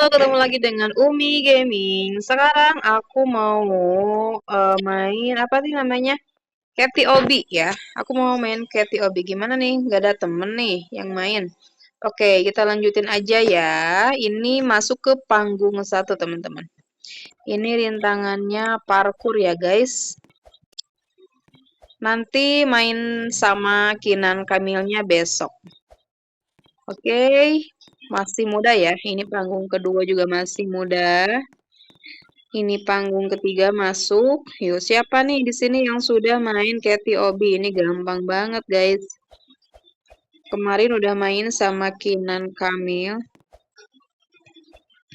Ketemu lagi dengan Umi Gaming. Sekarang aku mau main apa sih namanya? Catty Obi ya. Aku mau main Catty Obi. Gimana nih? Gak ada temen nih yang main. Oke, kita lanjutin aja ya. Ini masuk ke panggung satu teman-teman. Ini rintangannya parkour ya guys. Nanti main sama Kinan Kamilnya besok. Oke, masih muda ya. Ini panggung kedua juga masih muda. Ini panggung ketiga masuk. Yuk, siapa nih di sini yang sudah main Catty Obi? Ini gampang banget, guys. Kemarin udah main sama Kinan Kamil.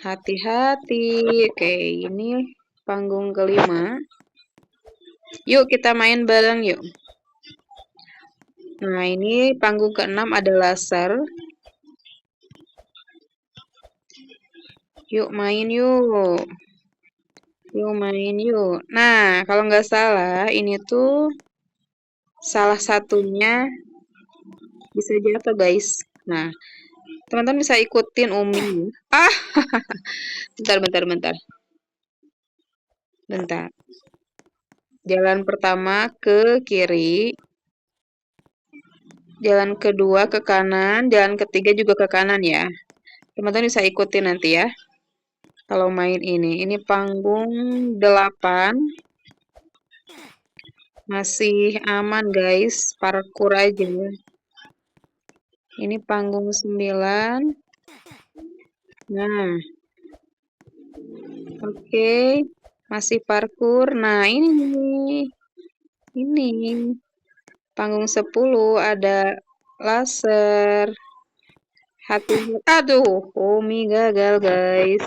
Hati-hati. Oke, ini panggung kelima. Yuk, kita main bareng yuk. Nah, ini panggung keenam ada laser. Yuk, main yuk. Yuk, main yuk. Nah, kalau nggak salah, ini tuh salah satunya bisa jatuh, guys. Nah, teman-teman bisa ikutin Umi. Ah, bentar. Bentar. Jalan pertama ke kiri. Jalan kedua ke kanan. Jalan ketiga juga ke kanan ya. Teman-teman bisa ikutin nanti ya. Kalau main ini. Ini panggung 8. Masih aman guys. Parkour aja. Ini panggung 9. Nah. Oke. Masih parkour. Nah ini. Ini. Panggung 10 ada laser. Hati-hati. Aduh, Umi gagal, guys.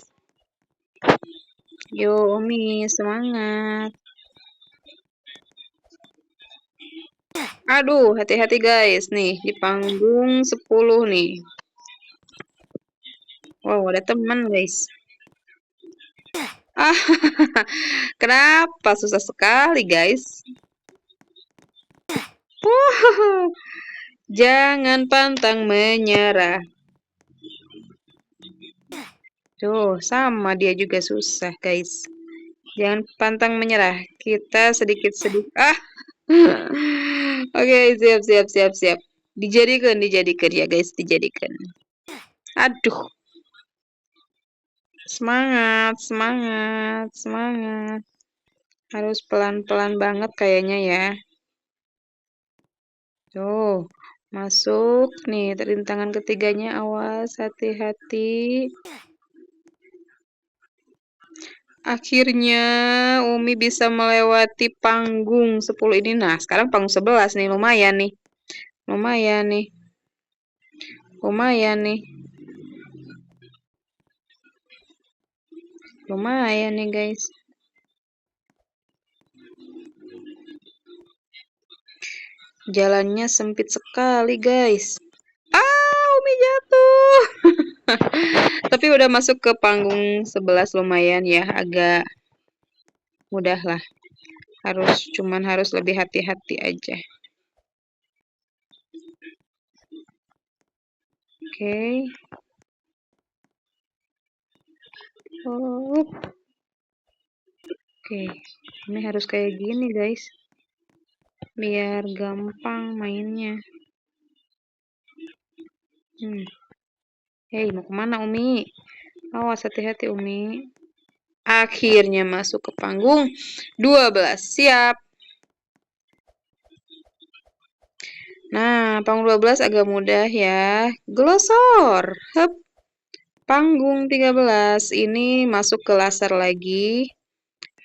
Yo, Umi, semangat. Aduh, hati-hati, guys. Nih, di panggung 10 nih. Wow, ada teman, guys. Ah, kenapa susah sekali, guys? Jangan pantang menyerah. Tuh, sama dia juga susah, guys. Jangan pantang menyerah. Kita sedikit-sedikit. Oke, siap. Dijadikan ya, guys, dijadikan. Aduh. Semangat. Harus pelan-pelan banget kayaknya ya. Tuh, masuk nih rintangan ketiganya, awas, hati-hati. Akhirnya Umi bisa melewati panggung 10 ini. Nah, sekarang panggung 11 nih, lumayan nih. Lumayan nih, guys. Jalannya sempit sekali, guys. Umi jatuh. Tapi udah masuk ke panggung 11 lumayan ya, agak mudah lah. Cuman harus lebih hati-hati aja. Oke. Oke, ini harus kayak gini, guys. Biar gampang mainnya. Hei, mau kemana, Umi? Awas, hati-hati, Umi. Akhirnya masuk ke panggung 12. Siap. Nah, panggung 12 agak mudah ya. Glosor. Hup. Panggung 13. Ini masuk ke laser lagi.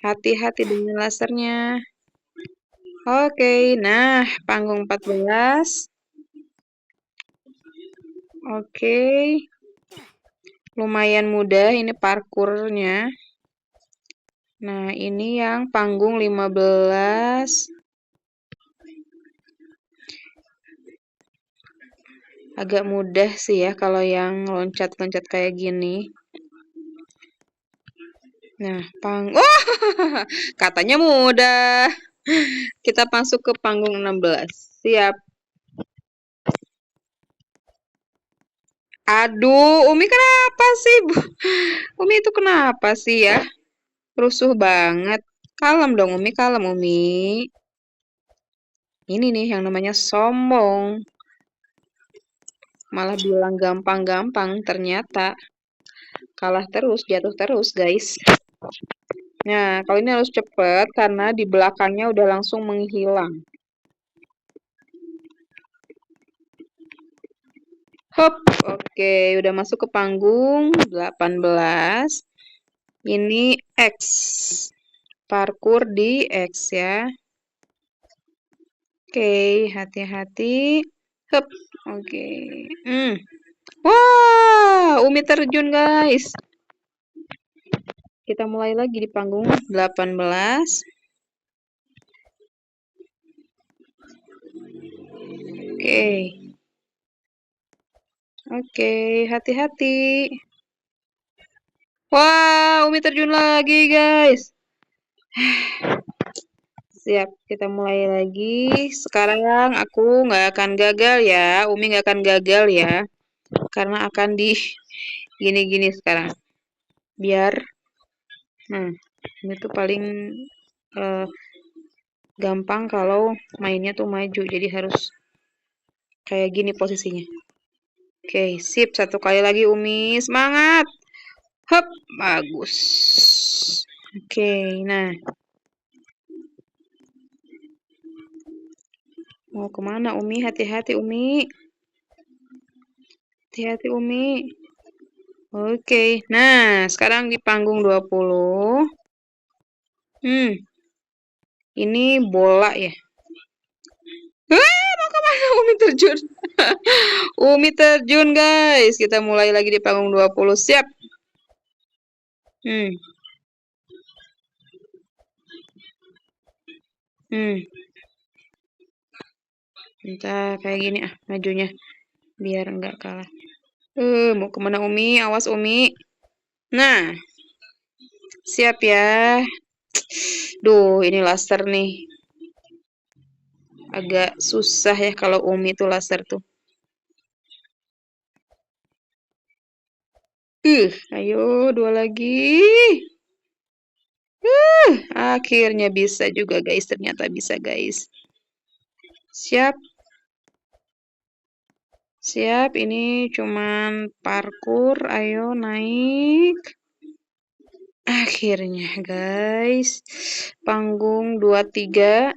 Hati-hati dengan lasernya. Oke, nah panggung 14. Oke. Lumayan mudah ini parkurnya. Nah, ini yang panggung 15. Agak mudah sih ya kalau yang loncat-loncat kayak gini. Nah, katanya mudah. Kita masuk ke panggung 16. Siap. Aduh, Umi kenapa sih? Umi itu kenapa sih ya? Rusuh banget. Kalem dong Umi, kalem Umi. Ini nih yang namanya sombong. Malah bilang gampang-gampang, ternyata kalah terus, jatuh terus, guys. Nah, kalau ini harus cepet karena di belakangnya udah langsung menghilang. Hop, oke, udah masuk ke panggung 18. Ini X. Parkur di X ya. Oke, hati-hati. Hup, oke. Wah, Umi terjun, guys. Kita mulai lagi di panggung 18. Oke. Oke, hati-hati. Wah, Umi terjun lagi, guys. Siap, kita mulai lagi. Sekarang aku nggak akan gagal ya. Umi nggak akan gagal ya. Karena akan di gini-gini sekarang. Biar, ini tuh paling eh, gampang kalau mainnya tuh maju. Jadi harus kayak gini posisinya. Oke, sip. Satu kali lagi Umi. Semangat. Hup, bagus. Oke, nah. Mau kemana Umi? Hati-hati Umi. Hati-hati Umi. Oke, nah sekarang di panggung 20. Ini bola ya. Mau kemana Umi terjun? Umi terjun guys. Kita mulai lagi di panggung 20. Siap. Hmm. Hmm. Entah kayak gini majunya. Biar enggak kalah. Mau kemana Umi? Awas Umi. Nah, siap ya. Duh, ini laser nih. Agak susah ya kalau Umi tuh laser tuh. Ayo dua lagi. Akhirnya bisa juga guys. Ternyata bisa guys. Siap. Siap, ini cuman parkur. Ayo naik. Akhirnya guys. Panggung 23.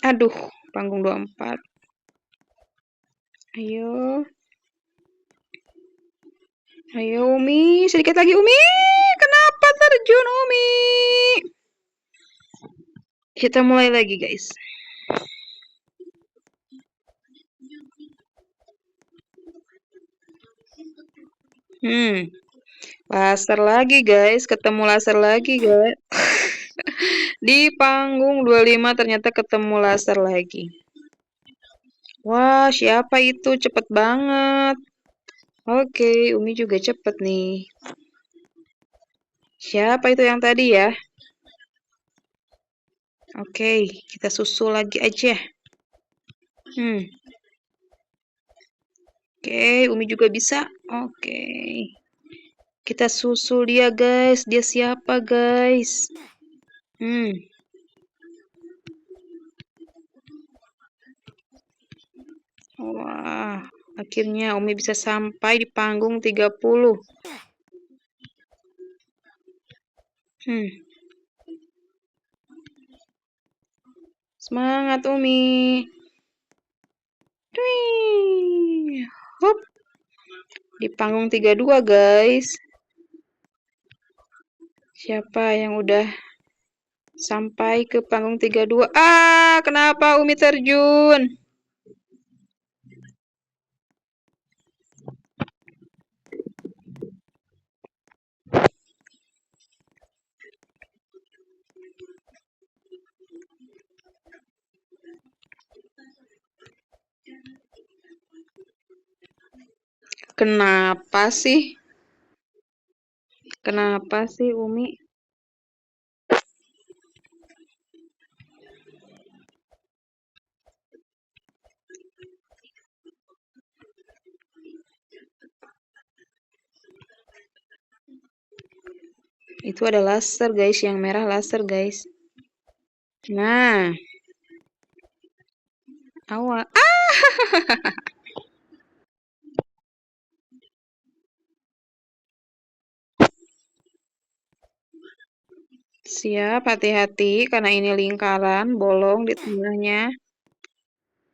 Aduh, panggung 24. Ayo. Ayo Umi, sedikit lagi Umi. Kenapa terjun Umi? Kita mulai lagi guys. Laser lagi guys, ketemu laser lagi guys. Di panggung 25 ternyata ketemu laser lagi. Wah, siapa itu? Cepet banget. Oke, Umi juga cepet nih. Siapa itu yang tadi ya? Oke, kita susul lagi aja. Oke, Umi juga bisa. Oke. Kita susul dia, guys. Dia siapa, guys? Wah, akhirnya Umi bisa sampai di panggung 30. Semangat Umi. Wih. Hop. Di panggung 32, guys. Siapa yang udah sampai ke panggung 32? Kenapa Umi terjun? Kenapa sih? Kenapa sih Umi? Itu ada laser, guys. Yang merah laser, guys. Nah, awal. Siap, hati-hati karena ini lingkaran, bolong di tengahnya.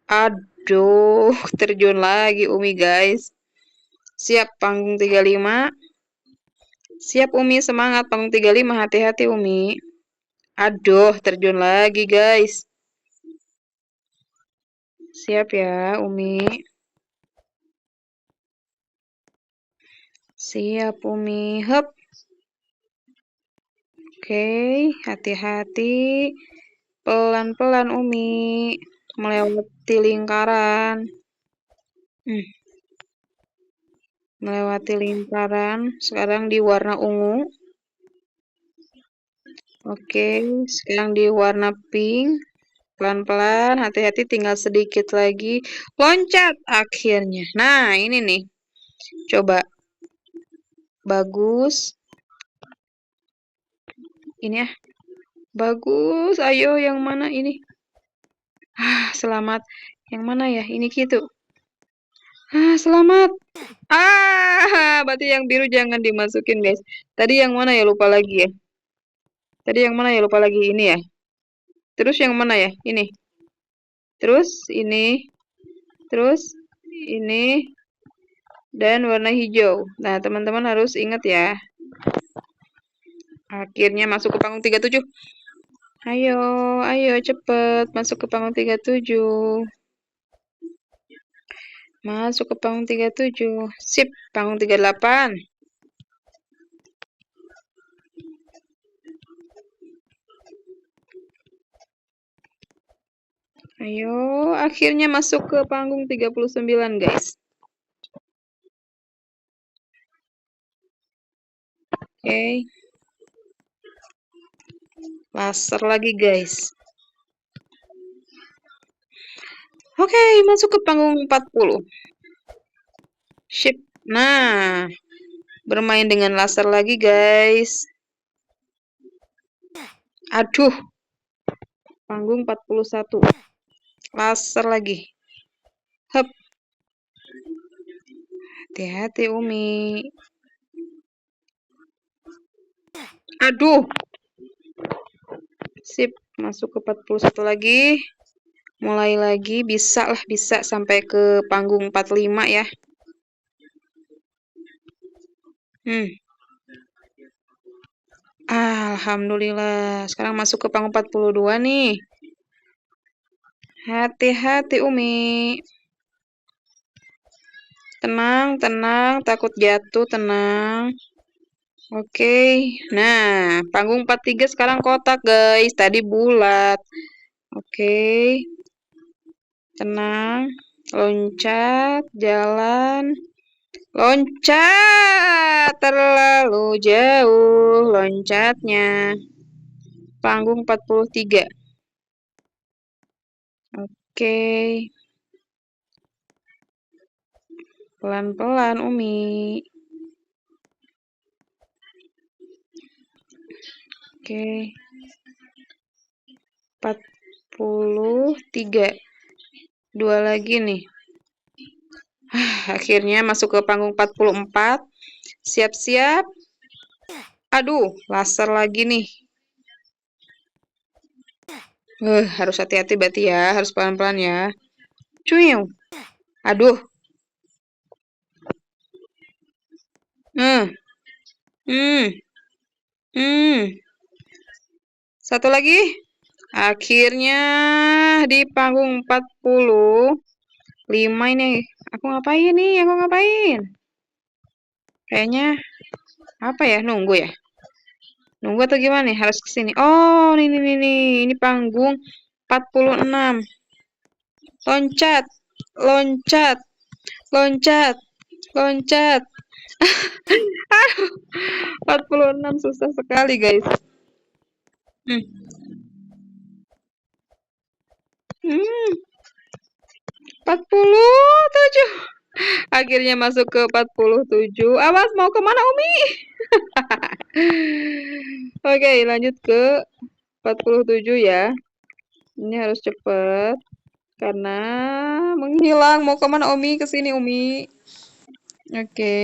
Aduh, terjun lagi Umi, guys. Siap, panggung 35. Siap, Umi, semangat. Panggung 35, hati-hati, Umi. Aduh, terjun lagi, guys. Siap ya, Umi. Siap, Umi. Hup. Oke, hati-hati. Pelan-pelan, Umi. Melewati lingkaran. Melewati lingkaran. Sekarang di warna ungu. Oke, sekarang di warna pink. Pelan-pelan, hati-hati, tinggal sedikit lagi. Loncat akhirnya. Nah, ini nih. Coba. Bagus. Ini ya. Bagus. Ayo, yang mana ini? Selamat. Yang mana ya? Ini gitu. Selamat. Berarti yang biru jangan dimasukin, guys. Tadi yang mana ya? Lupa lagi ya. Tadi yang mana ya? Lupa lagi. Ini ya. Terus yang mana ya? Ini. Terus ini. Terus ini. Dan warna hijau. Nah, teman-teman harus ingat ya. Akhirnya masuk ke panggung 37. Ayo, ayo cepet masuk ke panggung 37. Masuk ke panggung 37. Sip, panggung 38. Ayo, akhirnya masuk ke panggung 39, guys. Oke. Laser lagi, guys. Oke, masuk ke panggung 40. Sip. Nah, bermain dengan laser lagi, guys. Aduh. Panggung 41. Laser lagi. Hup. Hati-hati, Umi. Aduh. Sip, masuk ke 41 lagi. Mulai lagi, bisa lah, bisa sampai ke panggung 45 ya. Alhamdulillah. Sekarang masuk ke panggung 42 nih. Hati-hati, Umi. Tenang, tenang. Takut jatuh, tenang. Oke. Nah, panggung 43 sekarang kotak, guys. Tadi bulat. Oke. Tenang. Loncat, jalan. Loncat. Terlalu jauh loncatnya. Panggung 43. Oke. Pelan-pelan, Umi. Oke. 43. Dua lagi nih. Akhirnya masuk ke panggung 44. Siap-siap. Aduh, laser lagi nih. Harus hati-hati berarti ya, harus pelan-pelan ya. Cuiu. Aduh. Hmm. Hmm. Hmm. Satu lagi. Akhirnya di panggung 45 ini. Aku ngapain nih? Aku ngapain? Kayaknya apa ya? Nunggu ya? Nunggu atau gimana nih? Harus ke sini. Oh, nih. Ini panggung 46. Loncat. Loncat. Loncat. Loncat. 46 susah sekali, guys. Hmm. 47. Akhirnya masuk ke 47. Awas mau kemana Umi? Oke, lanjut ke 47 ya. Ini harus cepet karena menghilang. Mau kemana Umi? Kesini Umi. Oke,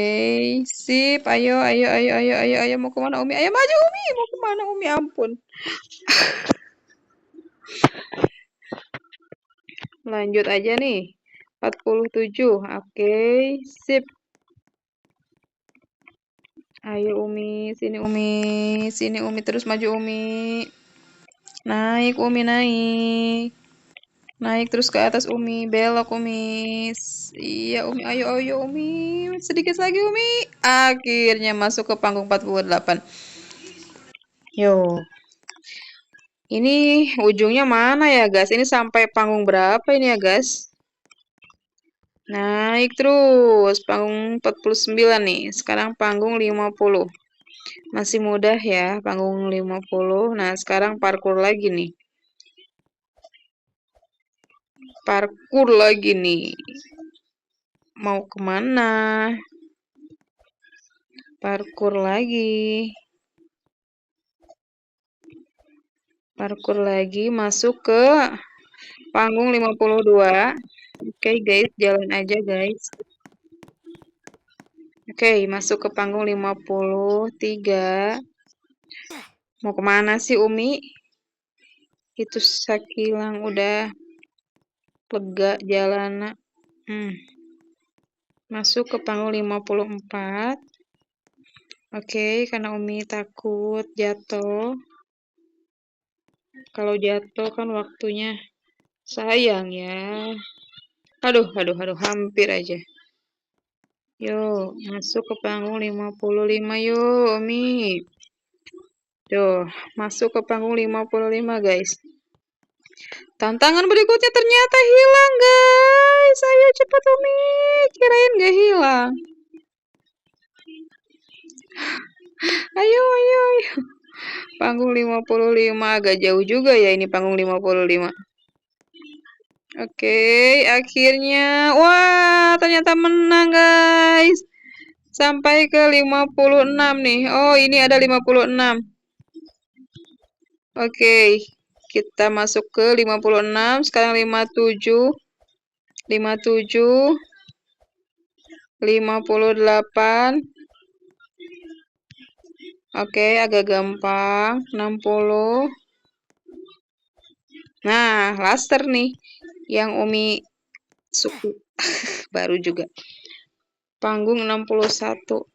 sip. Ayo, ayo, ayo, ayo, ayo, ayo. Mau kemana Umi? Ayo maju Umi. Mau kemana Umi? Ampun. Lanjut aja nih. 47. Oke, sip. Ayo Umi, sini Umi. Sini Umi terus maju Umi. Naik Umi, naik. Naik terus ke atas Umi, belok Umi. Iya Umi, ayo ayo Umi. Sedikit lagi Umi. Akhirnya masuk ke panggung 48. Yo. Ini ujungnya mana ya, guys? Ini sampai panggung berapa ini ya, guys? Naik terus. Panggung 49 nih. Sekarang panggung 50. Masih mudah ya, panggung 50. Nah, sekarang parkur lagi nih. Parkur lagi nih. Mau kemana? Parkur lagi. Parkur lagi masuk ke panggung 52. Oke, guys, jalan aja, guys. Oke, masuk ke panggung 53. Mau kemana sih, Umi? Itu Sakilang udah lega jalan. Masuk ke panggung 54. Oke, karena Umi takut jatuh. Kalau jatuh kan waktunya sayang ya. Aduh, aduh, aduh, hampir aja. Yuk, masuk ke panggung 55 yuk, Umi. Tuh, masuk ke panggung 55, guys. Tantangan berikutnya ternyata hilang, guys. Ayo cepat, Umi. Kirain gak hilang. Ayo, ayo, ayo. Panggung 55 agak jauh juga ya ini panggung 55. Oke, akhirnya. Wah, ternyata menang, guys. Sampai ke 56 nih. Oh, ini ada 56. Oke, kita masuk ke 56. Sekarang 57. 57. 58. Oke, agak gampang. 60. Nah, laser nih. Yang Umi suku. Baru juga. Panggung 61.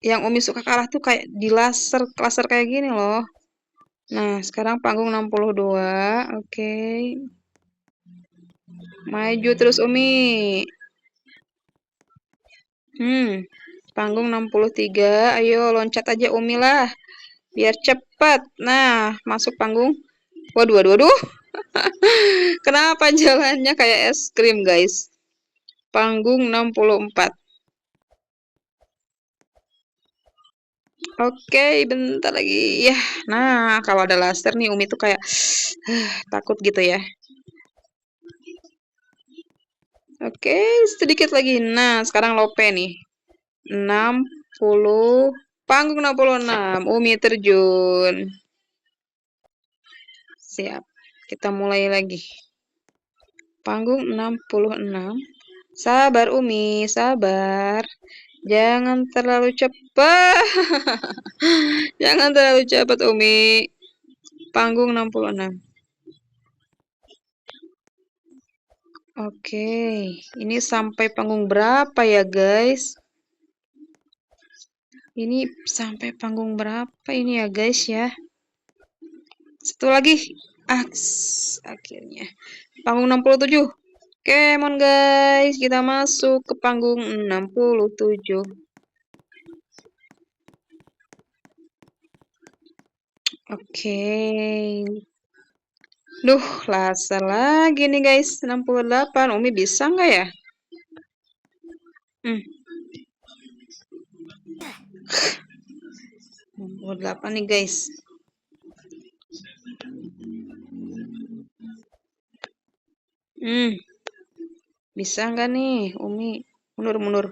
Yang Umi suka kalah tuh kayak di laser kayak gini loh. Nah, sekarang panggung 62. Oke. Maju terus Umi. Panggung 63. Ayo loncat aja Umi lah. Biar cepat. Nah, masuk panggung. Waduh, waduh, waduh. Kenapa jalannya kayak es krim, guys? Panggung 64. Oke, bentar lagi. Ya, nah kalau ada laser nih Umi tuh kayak takut gitu ya. Oke, sedikit lagi. Nah, sekarang lope nih. 60. Panggung 66. Umi terjun. Siap. Kita mulai lagi. Panggung 66. Sabar Umi, sabar. Jangan terlalu cepat. Jangan terlalu cepat Umi. Panggung 66. Oke, ini sampai panggung berapa ya guys? Ini sampai panggung berapa ini ya guys ya? Satu lagi. Akhirnya. Panggung 67. Come on guys, kita masuk ke panggung 67. Oke. Duh, laser lagi nih guys. 68. Umi bisa nggak ya? 68 nih guys. Bisa nggak nih Umi? Mundur.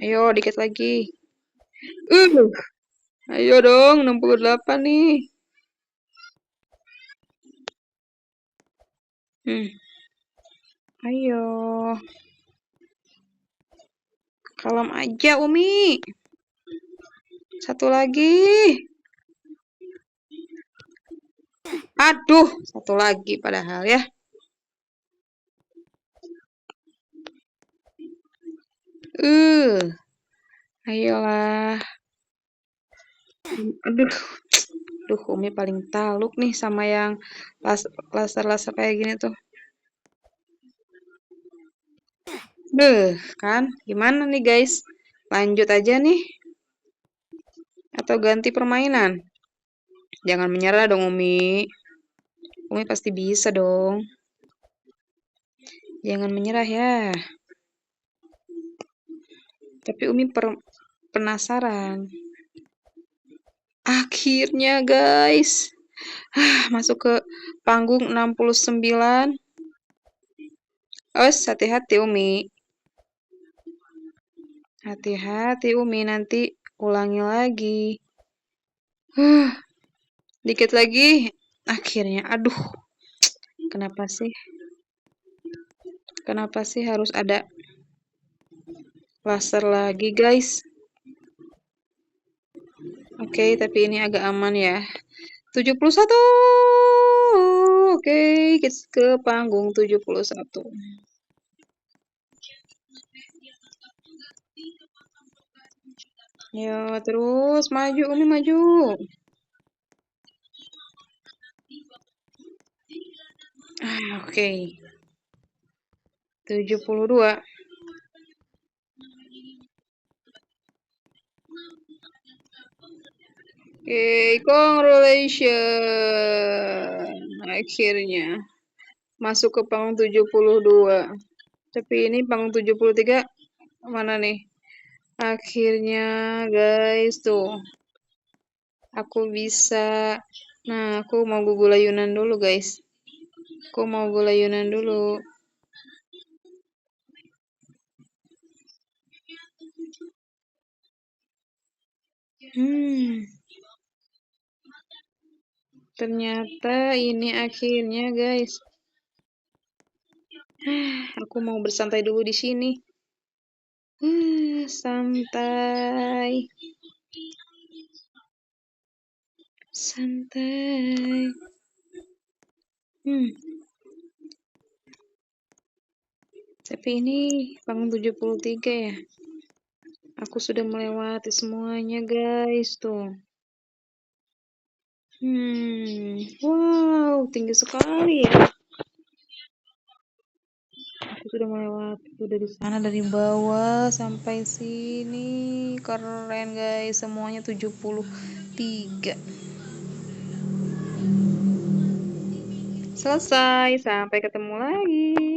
Ayo, dikit lagi. Ayo dong, 68 nih. Ayo. Kalem aja, Umi. Satu lagi. Aduh, satu lagi padahal ya. Ayolah. Aduh. Umi paling taluk nih sama yang laser-laser kayak gini tuh. Kan? Gimana nih guys? Lanjut aja nih. Atau ganti permainan? Jangan menyerah dong Umi. Umi pasti bisa dong. Jangan menyerah ya. Tapi Umi penasaran. Akhirnya guys. Masuk ke panggung 69. Hati-hati Umi. Hati-hati Umi, nanti ulangi lagi. Dikit lagi. Akhirnya, aduh. Kenapa sih? Kenapa sih harus ada laser lagi, guys? Oke, tapi ini agak aman ya. 71. Oke, kita ke panggung 71. Ya, terus maju, Umi maju. Oke. 72. Oke, congratulations. Akhirnya masuk ke panggung 72. Tapi ini panggung 73 mana nih? Akhirnya guys tuh. Aku bisa. Nah, aku mau gugulayunan dulu guys. Aku mau gulayunan dulu. Ternyata ini akhirnya guys. Aku mau bersantai dulu di sini. Santai. Santai. Tapi ini panggung 73 ya. Aku sudah melewati semuanya guys tuh. Wow, tinggi sekali ya. Aku sudah melewati dari sana dari bawah sampai sini. Keren guys, semuanya 73. Selesai, sampai ketemu lagi.